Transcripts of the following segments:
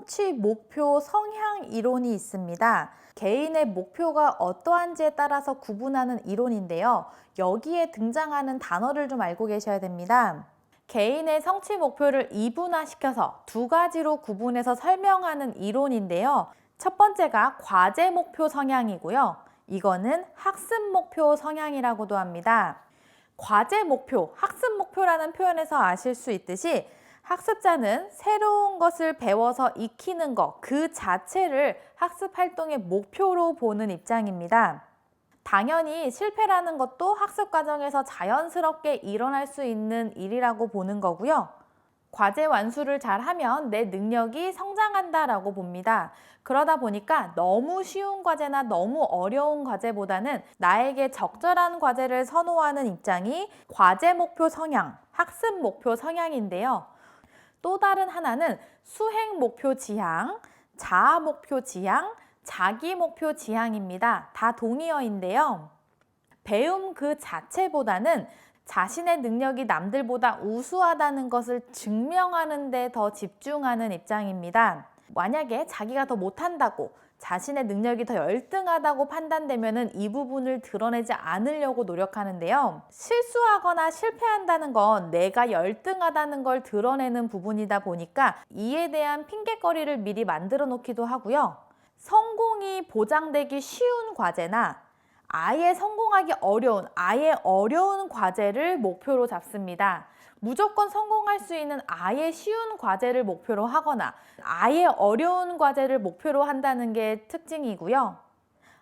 성취 목표 성향 이론이 있습니다. 개인의 목표가 어떠한지에 따라서 구분하는 이론인데요. 여기에 등장하는 단어를 좀 알고 계셔야 됩니다. 개인의 성취 목표를 이분화시켜서 두 가지로 구분해서 설명하는 이론인데요. 첫 번째가 과제 목표 성향이고요. 이거는 학습 목표 성향이라고도 합니다. 과제 목표, 학습 목표라는 표현에서 아실 수 있듯이 학습자는 새로운 것을 배워서 익히는 것, 그 자체를 학습 활동의 목표로 보는 입장입니다. 당연히 실패라는 것도 학습 과정에서 자연스럽게 일어날 수 있는 일이라고 보는 거고요. 과제 완수를 잘하면 내 능력이 성장한다라고 봅니다. 그러다 보니까 너무 쉬운 과제나 너무 어려운 과제보다는 나에게 적절한 과제를 선호하는 입장이 과제 목표 성향, 학습 목표 성향인데요. 또 다른 하나는 수행 목표 지향, 자아 목표 지향, 자기 목표 지향입니다. 다 동의어인데요. 배움 그 자체보다는 자신의 능력이 남들보다 우수하다는 것을 증명하는 데 더 집중하는 입장입니다. 만약에 자기가 더 못한다고, 자신의 능력이 더 열등하다고 판단되면 이 부분을 드러내지 않으려고 노력하는데요. 실수하거나 실패한다는 건 내가 열등하다는 걸 드러내는 부분이다 보니까 이에 대한 핑곗거리를 미리 만들어 놓기도 하고요. 성공이 보장되기 쉬운 과제나 아예 성공하기 어려운, 아예 어려운 과제를 목표로 잡습니다. 무조건 성공할 수 있는 아예 쉬운 과제를 목표로 하거나 아예 어려운 과제를 목표로 한다는 게 특징이고요.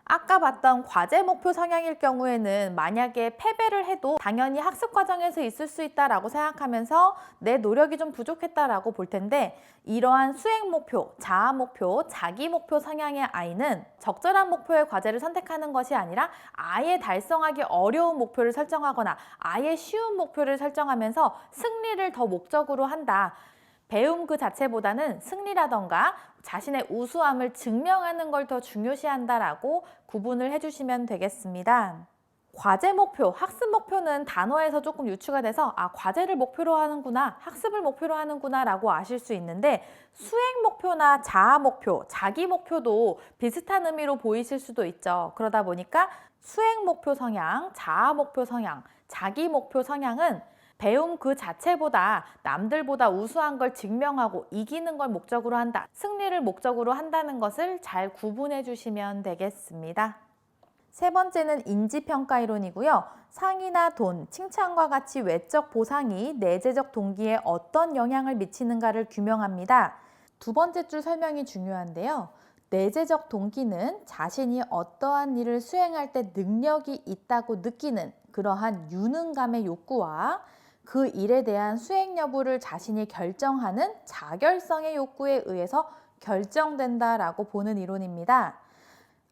아까 봤던 과제 목표 성향일 경우에는 만약에 패배를 해도 당연히 학습 과정에서 있을 수 있다라고 생각하면서 내 노력이 좀 부족했다라고 볼 텐데, 이러한 수행 목표, 자아 목표, 자기 목표 성향의 아이는 적절한 목표의 과제를 선택하는 것이 아니라 아예 달성하기 어려운 목표를 설정하거나 아예 쉬운 목표를 설정하면서 승리를 더 목적으로 한다. 배움 그 자체보다는 승리라던가 자신의 우수함을 증명하는 걸 더 중요시한다라고 구분을 해주시면 되겠습니다. 과제 목표, 학습 목표는 단어에서 조금 유추가 돼서 과제를 목표로 하는구나, 학습을 목표로 하는구나 라고 아실 수 있는데, 수행 목표나 자아 목표, 자기 목표도 비슷한 의미로 보이실 수도 있죠. 그러다 보니까 수행 목표 성향, 자아 목표 성향, 자기 목표 성향은 배움 그 자체보다 남들보다 우수한 걸 증명하고 이기는 걸 목적으로 한다, 승리를 목적으로 한다는 것을 잘 구분해 주시면 되겠습니다. 세 번째는 인지평가 이론이고요. 상이나 돈, 칭찬과 같이 외적 보상이 내재적 동기에 어떤 영향을 미치는가를 규명합니다. 두 번째 줄 설명이 중요한데요. 내재적 동기는 자신이 어떠한 일을 수행할 때 능력이 있다고 느끼는 그러한 유능감의 욕구와 그 일에 대한 수행 여부를 자신이 결정하는 자결성의 욕구에 의해서 결정된다라고 보는 이론입니다.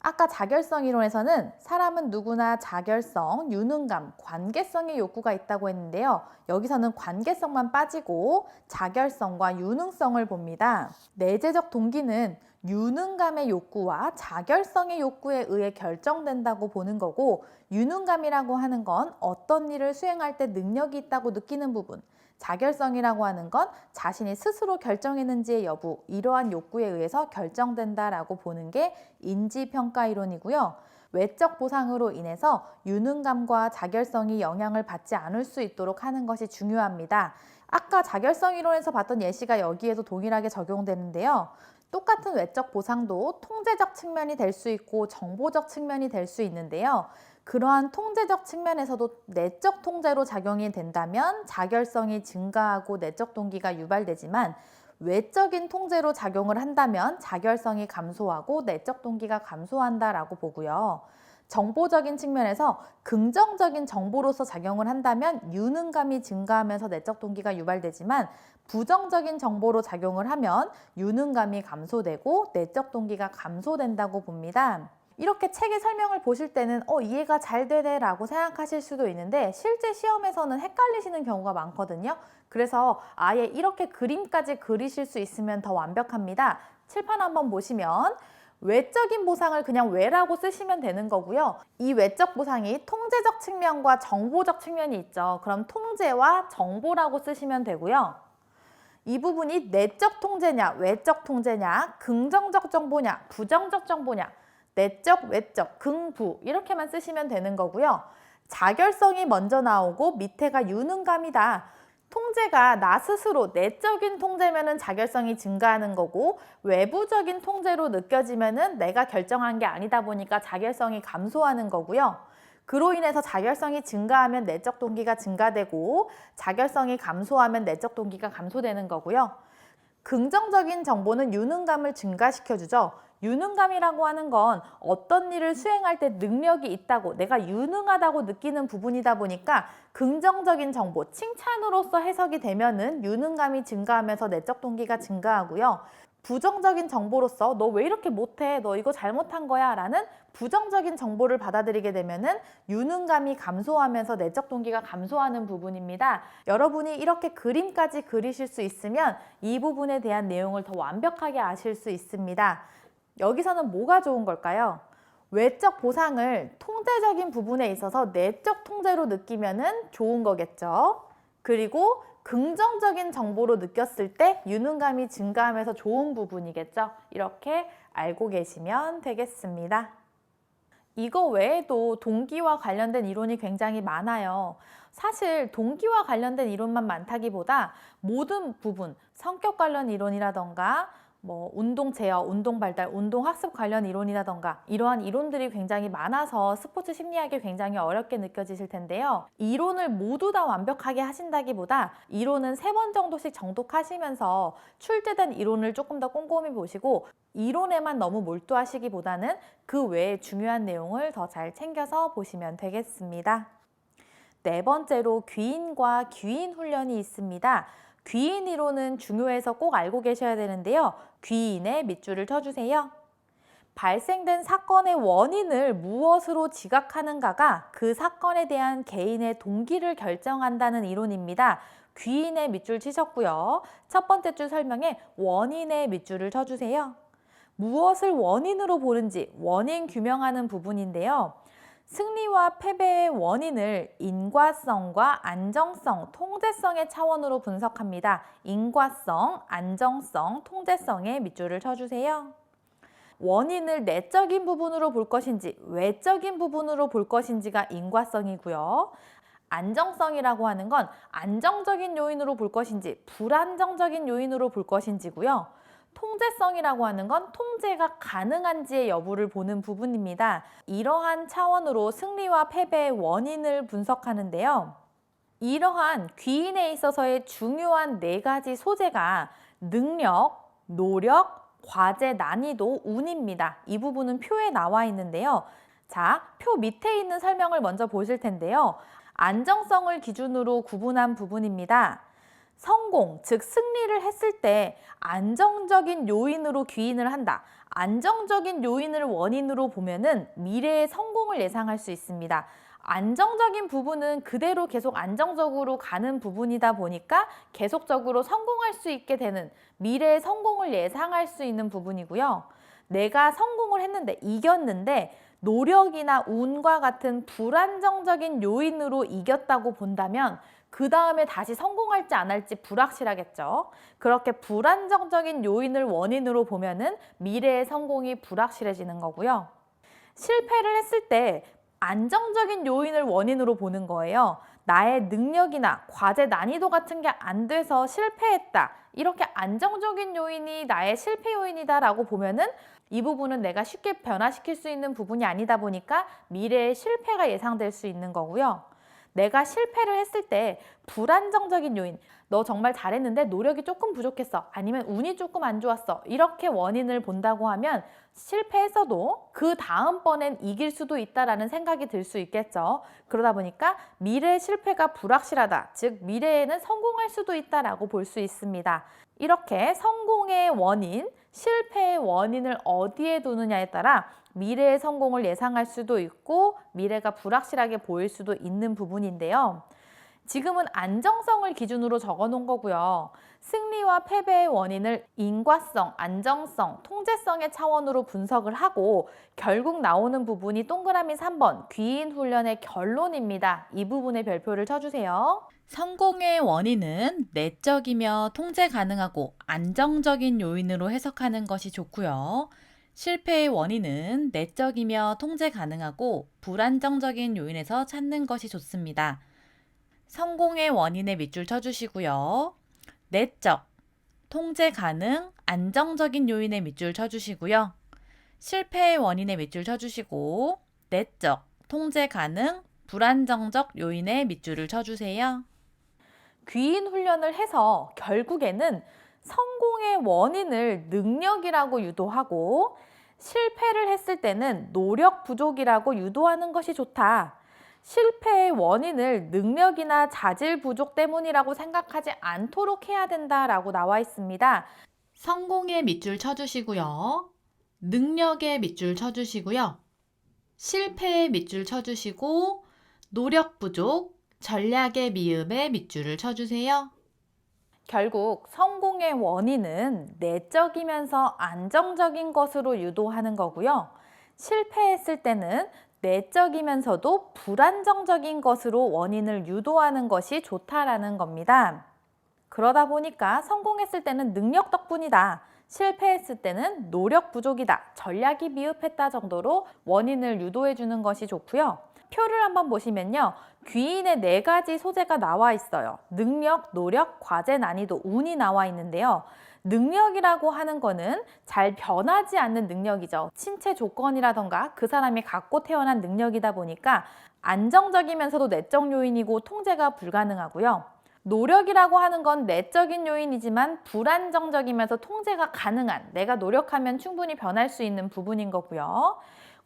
아까 자결성 이론에서는 사람은 누구나 자결성, 유능감, 관계성의 욕구가 있다고 했는데요. 여기서는 관계성만 빠지고 자결성과 유능성을 봅니다. 내재적 동기는 유능감의 욕구와 자결성의 욕구에 의해 결정된다고 보는 거고, 유능감이라고 하는 건 어떤 일을 수행할 때 능력이 있다고 느끼는 부분, 자결성이라고 하는 건 자신이 스스로 결정했는지의 여부, 이러한 욕구에 의해서 결정된다라고 보는 게 인지평가 이론이고요. 외적 보상으로 인해서 유능감과 자결성이 영향을 받지 않을 수 있도록 하는 것이 중요합니다. 아까 자결성 이론에서 봤던 예시가 여기에도 동일하게 적용되는데요. 똑같은 외적 보상도 통제적 측면이 될 수 있고 정보적 측면이 될 수 있는데요. 그러한 통제적 측면에서도 내적 통제로 작용이 된다면 자결성이 증가하고 내적 동기가 유발되지만, 외적인 통제로 작용을 한다면 자결성이 감소하고 내적 동기가 감소한다라고 보고요. 정보적인 측면에서 긍정적인 정보로서 작용을 한다면 유능감이 증가하면서 내적 동기가 유발되지만, 부정적인 정보로 작용을 하면 유능감이 감소되고 내적 동기가 감소된다고 봅니다. 이렇게 책의 설명을 보실 때는 이해가 잘 되네 라고 생각하실 수도 있는데, 실제 시험에서는 헷갈리시는 경우가 많거든요. 그래서 아예 이렇게 그림까지 그리실 수 있으면 더 완벽합니다. 칠판 한번 보시면 외적인 보상을 그냥 외라고 쓰시면 되는 거고요. 이 외적 보상이 통제적 측면과 정보적 측면이 있죠. 그럼 통제와 정보라고 쓰시면 되고요. 이 부분이 내적 통제냐, 외적 통제냐, 긍정적 정보냐, 부정적 정보냐, 내적, 외적, 긍부 이렇게만 쓰시면 되는 거고요. 자결성이 먼저 나오고 밑에가 유능감이다. 통제가 나 스스로 내적인 통제면은 자결성이 증가하는 거고 외부적인 통제로 느껴지면은 내가 결정한 게 아니다 보니까 자결성이 감소하는 거고요. 그로 인해서 자결성이 증가하면 내적 동기가 증가되고 자결성이 감소하면 내적 동기가 감소되는 거고요. 긍정적인 정보는 유능감을 증가시켜주죠. 유능감이라고 하는 건 어떤 일을 수행할 때 능력이 있다고 내가 유능하다고 느끼는 부분이다 보니까 긍정적인 정보, 칭찬으로서 해석이 되면은 유능감이 증가하면서 내적 동기가 증가하고요. 부정적인 정보로서 너 왜 이렇게 못해? 너 이거 잘못한 거야? 라는 부정적인 정보를 받아들이게 되면은 유능감이 감소하면서 내적 동기가 감소하는 부분입니다. 여러분이 이렇게 그림까지 그리실 수 있으면 이 부분에 대한 내용을 더 완벽하게 아실 수 있습니다. 여기서는 뭐가 좋은 걸까요? 외적 보상을 통제적인 부분에 있어서 내적 통제로 느끼면은 좋은 거겠죠. 그리고 긍정적인 정보로 느꼈을 때 유능감이 증가하면서 좋은 부분이겠죠. 이렇게 알고 계시면 되겠습니다. 이거 외에도 동기와 관련된 이론이 굉장히 많아요. 사실 동기와 관련된 이론만 많다기보다 모든 부분, 성격 관련 이론이라던가 운동 제어, 운동 발달, 운동 학습 관련 이론이라던가 이러한 이론들이 굉장히 많아서 스포츠 심리학이 굉장히 어렵게 느껴지실 텐데요. 이론을 모두 다 완벽하게 하신다기보다 이론은 3번 정도씩 정독하시면서 출제된 이론을 조금 더 꼼꼼히 보시고 이론에만 너무 몰두하시기보다는 그 외에 중요한 내용을 더 잘 챙겨서 보시면 되겠습니다. 4번째로 귀인과 귀인 훈련이 있습니다. 귀인 이론은 중요해서 꼭 알고 계셔야 되는데요. 귀인의 밑줄을 쳐주세요. 발생된 사건의 원인을 무엇으로 지각하는가가 그 사건에 대한 개인의 동기를 결정한다는 이론입니다. 귀인의 밑줄 치셨고요. 첫 번째 줄 설명에 원인의 밑줄을 쳐주세요. 무엇을 원인으로 보는지 원인 규명하는 부분인데요. 승리와 패배의 원인을 인과성과 안정성, 통제성의 차원으로 분석합니다. 인과성, 안정성, 통제성의 밑줄을 쳐주세요. 원인을 내적인 부분으로 볼 것인지 외적인 부분으로 볼 것인지가 인과성이고요. 안정성이라고 하는 건 안정적인 요인으로 볼 것인지 불안정적인 요인으로 볼 것인지고요. 통제성이라고 하는 건 통제가 가능한지의 여부를 보는 부분입니다. 이러한 차원으로 승리와 패배의 원인을 분석하는데요. 이러한 귀인에 있어서의 중요한 4가지 소재가 능력, 노력, 과제, 난이도, 운입니다. 이 부분은 표에 나와 있는데요. 자, 표 밑에 있는 설명을 먼저 보실 텐데요. 안정성을 기준으로 구분한 부분입니다. 성공, 즉 승리를 했을 때 안정적인 요인으로 귀인을 한다. 안정적인 요인을 원인으로 보면은 미래의 성공을 예상할 수 있습니다. 안정적인 부분은 그대로 계속 안정적으로 가는 부분이다 보니까 계속적으로 성공할 수 있게 되는 미래의 성공을 예상할 수 있는 부분이고요. 내가 성공을 했는데 이겼는데 노력이나 운과 같은 불안정적인 요인으로 이겼다고 본다면 그 다음에 다시 성공할지 안 할지 불확실하겠죠. 그렇게 불안정적인 요인을 원인으로 보면은 미래의 성공이 불확실해지는 거고요. 실패를 했을 때 안정적인 요인을 원인으로 보는 거예요. 나의 능력이나 과제 난이도 같은 게 안 돼서 실패했다. 이렇게 안정적인 요인이 나의 실패 요인이다라고 보면은 이 부분은 내가 쉽게 변화시킬 수 있는 부분이 아니다 보니까 미래의 실패가 예상될 수 있는 거고요. 내가 실패를 했을 때 불안정적인 요인, 너 정말 잘했는데 노력이 조금 부족했어. 아니면 운이 조금 안 좋았어. 이렇게 원인을 본다고 하면 실패했어도 그 다음번엔 이길 수도 있다라는 생각이 들 수 있겠죠. 그러다 보니까 미래의 실패가 불확실하다. 즉 미래에는 성공할 수도 있다라고 볼 수 있습니다. 이렇게 성공의 원인, 실패의 원인을 어디에 두느냐에 따라 미래의 성공을 예상할 수도 있고 미래가 불확실하게 보일 수도 있는 부분인데요. 지금은 안정성을 기준으로 적어 놓은 거고요. 승리와 패배의 원인을 인과성, 안정성, 통제성의 차원으로 분석을 하고 결국 나오는 부분이 동그라미 3번 귀인 훈련의 결론입니다. 이 부분에 별표를 쳐주세요. 성공의 원인은 내적이며 통제 가능하고 안정적인 요인으로 해석하는 것이 좋고요. 실패의 원인은 내적이며 통제 가능하고 불안정적인 요인에서 찾는 것이 좋습니다. 성공의 원인에 밑줄 쳐주시고요. 내적, 통제 가능, 안정적인 요인에 밑줄 쳐주시고요. 실패의 원인에 밑줄 쳐주시고 내적, 통제 가능, 불안정적 요인에 밑줄을 쳐주세요. 귀인 훈련을 해서 결국에는 성공의 원인을 능력이라고 유도하고 실패를 했을 때는 노력 부족이라고 유도하는 것이 좋다. 실패의 원인을 능력이나 자질 부족 때문이라고 생각하지 않도록 해야 된다라고 나와 있습니다. 성공의 밑줄 쳐주시고요. 능력의 밑줄 쳐주시고요. 실패의 밑줄 쳐주시고 노력 부족, 전략의 미음에 밑줄을 쳐주세요. 결국 성공의 원인은 내적이면서 안정적인 것으로 유도하는 거고요. 실패했을 때는 내적이면서도 불안정적인 것으로 원인을 유도하는 것이 좋다라는 겁니다. 그러다 보니까 성공했을 때는 능력 덕분이다. 실패했을 때는 노력 부족이다. 전략이 미흡했다 정도로 원인을 유도해 주는 것이 좋고요. 표를 한번 보시면요. 귀인의 4가지 소재가 나와 있어요. 능력, 노력, 과제, 난이도, 운이 나와 있는데요. 능력이라고 하는 거는 잘 변하지 않는 능력이죠. 신체 조건이라던가 그 사람이 갖고 태어난 능력이다 보니까 안정적이면서도 내적 요인이고 통제가 불가능하고요. 노력이라고 하는 건 내적인 요인이지만 불안정적이면서 통제가 가능한, 내가 노력하면 충분히 변할 수 있는 부분인 거고요.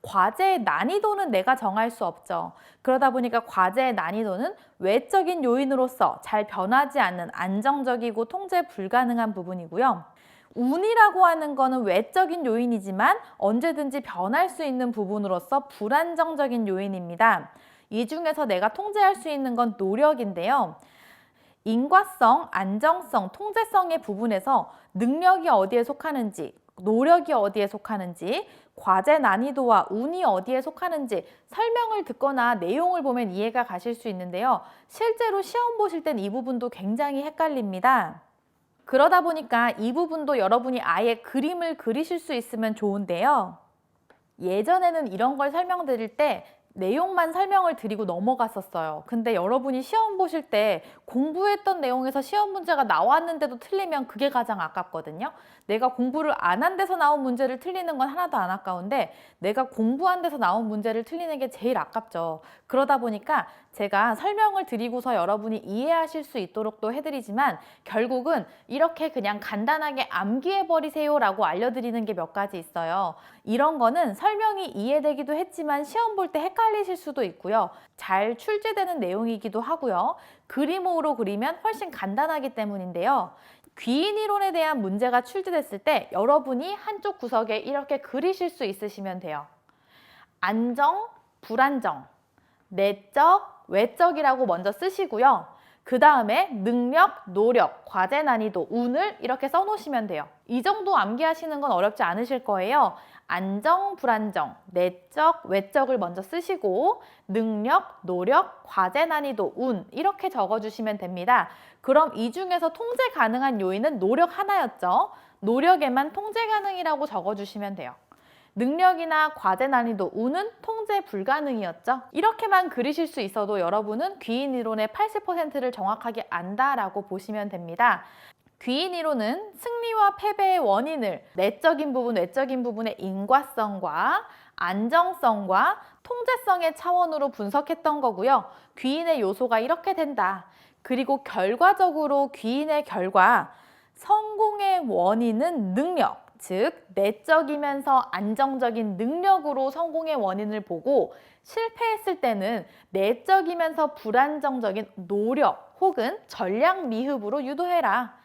과제의 난이도는 내가 정할 수 없죠. 그러다 보니까 과제의 난이도는 외적인 요인으로서 잘 변하지 않는 안정적이고 통제 불가능한 부분이고요. 운이라고 하는 거는 외적인 요인이지만 언제든지 변할 수 있는 부분으로서 불안정적인 요인입니다. 이 중에서 내가 통제할 수 있는 건 노력인데요. 인과성, 안정성, 통제성의 부분에서 능력이 어디에 속하는지, 노력이 어디에 속하는지, 과제 난이도와 운이 어디에 속하는지 설명을 듣거나 내용을 보면 이해가 가실 수 있는데요. 실제로 시험 보실 땐 이 부분도 굉장히 헷갈립니다. 그러다 보니까 이 부분도 여러분이 아예 그림을 그리실 수 있으면 좋은데요. 예전에는 이런 걸 설명드릴 때 내용만 설명을 드리고 넘어갔었어요. 근데 여러분이 시험 보실 때 공부했던 내용에서 시험 문제가 나왔는데도 틀리면 그게 가장 아깝거든요. 내가 공부를 안 한 데서 나온 문제를 틀리는 건 하나도 안 아까운데 내가 공부한 데서 나온 문제를 틀리는 게 제일 아깝죠. 그러다 보니까 제가 설명을 드리고서 여러분이 이해하실 수 있도록 또 해드리지만 결국은 이렇게 그냥 간단하게 암기해버리세요 라고 알려드리는 게 몇 가지 있어요. 이런 거는 설명이 이해되기도 했지만 시험 볼 때 헷갈리실 수도 있고요. 잘 출제되는 내용이기도 하고요. 그림으로 그리면 훨씬 간단하기 때문인데요. 귀인 이론에 대한 문제가 출제됐을 때 여러분이 한쪽 구석에 이렇게 그리실 수 있으시면 돼요. 안정, 불안정, 내적, 외적이라고 먼저 쓰시고요. 그 다음에 능력, 노력, 과제 난이도, 운을 이렇게 써놓으시면 돼요. 이 정도 암기하시는 건 어렵지 않으실 거예요. 안정, 불안정, 내적, 외적을 먼저 쓰시고 능력, 노력, 과제 난이도, 운 이렇게 적어주시면 됩니다. 그럼 이 중에서 통제 가능한 요인은 노력 하나였죠. 노력에만 통제 가능이라고 적어주시면 돼요. 능력이나 과제 난이도, 운은 통제 불가능이었죠. 이렇게만 그리실 수 있어도 여러분은 귀인 이론의 80%를 정확하게 안다라고 보시면 됩니다. 귀인 이론은 승리와 패배의 원인을 내적인 부분, 외적인 부분의 인과성과 안정성과 통제성의 차원으로 분석했던 거고요. 귀인의 요소가 이렇게 된다. 그리고 결과적으로 귀인의 결과, 성공의 원인은 능력, 즉 내적이면서 안정적인 능력으로 성공의 원인을 보고 실패했을 때는 내적이면서 불안정적인 노력 혹은 전략 미흡으로 유도해라.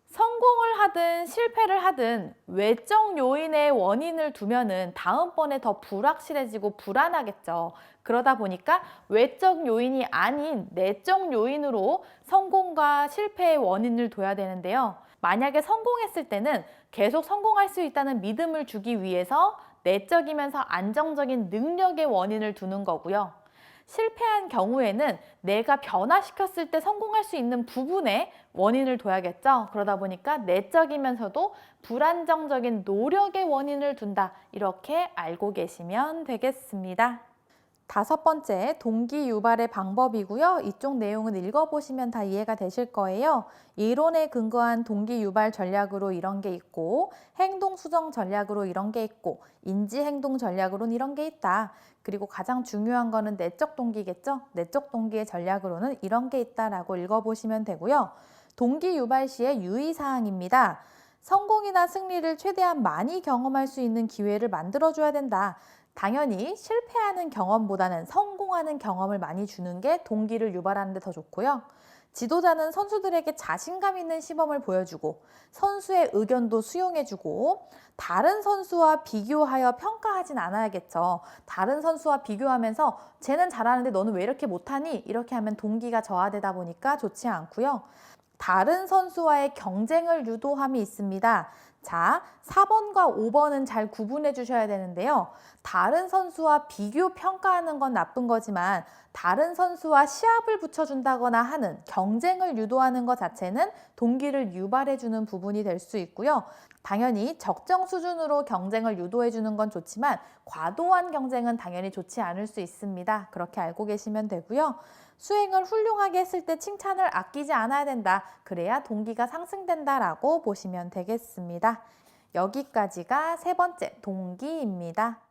성공을 하든 실패를 하든 외적 요인의 원인을 두면은 다음번에 더 불확실해지고 불안하겠죠. 그러다 보니까 외적 요인이 아닌 내적 요인으로 성공과 실패의 원인을 둬야 되는데요. 만약에 성공했을 때는 계속 성공할 수 있다는 믿음을 주기 위해서 내적이면서 안정적인 능력의 원인을 두는 거고요. 실패한 경우에는 내가 변화시켰을 때 성공할 수 있는 부분에 원인을 둬야겠죠. 그러다 보니까 내적이면서도 불안정적인 노력의 원인을 둔다. 이렇게 알고 계시면 되겠습니다. 다섯 번째, 동기 유발의 방법이고요. 이쪽 내용은 읽어보시면 다 이해가 되실 거예요. 이론에 근거한 동기 유발 전략으로 이런 게 있고, 행동 수정 전략으로 이런 게 있고, 인지 행동 전략으로는 이런 게 있다. 그리고 가장 중요한 거는 내적 동기겠죠? 내적 동기의 전략으로는 이런 게 있다라고 읽어보시면 되고요. 동기 유발 시의 유의사항입니다. 성공이나 승리를 최대한 많이 경험할 수 있는 기회를 만들어줘야 된다. 당연히 실패하는 경험보다는 성공하는 경험을 많이 주는 게 동기를 유발하는 데 더 좋고요. 지도자는 선수들에게 자신감 있는 시범을 보여주고 선수의 의견도 수용해주고 다른 선수와 비교하여 평가하진 않아야겠죠. 다른 선수와 비교하면서 쟤는 잘하는데 너는 왜 이렇게 못하니? 이렇게 하면 동기가 저하되다 보니까 좋지 않고요. 다른 선수와의 경쟁을 유도함이 있습니다. 자, 4번과 5번은 잘 구분해 주셔야 되는데요. 다른 선수와 비교 평가하는 건 나쁜 거지만 다른 선수와 시합을 붙여준다거나 하는 경쟁을 유도하는 것 자체는 동기를 유발해 주는 부분이 될 수 있고요. 당연히 적정 수준으로 경쟁을 유도해 주는 건 좋지만 과도한 경쟁은 당연히 좋지 않을 수 있습니다. 그렇게 알고 계시면 되고요. 수행을 훌륭하게 했을 때 칭찬을 아끼지 않아야 된다. 그래야 동기가 상승된다라고 보시면 되겠습니다. 여기까지가 세 번째 동기입니다.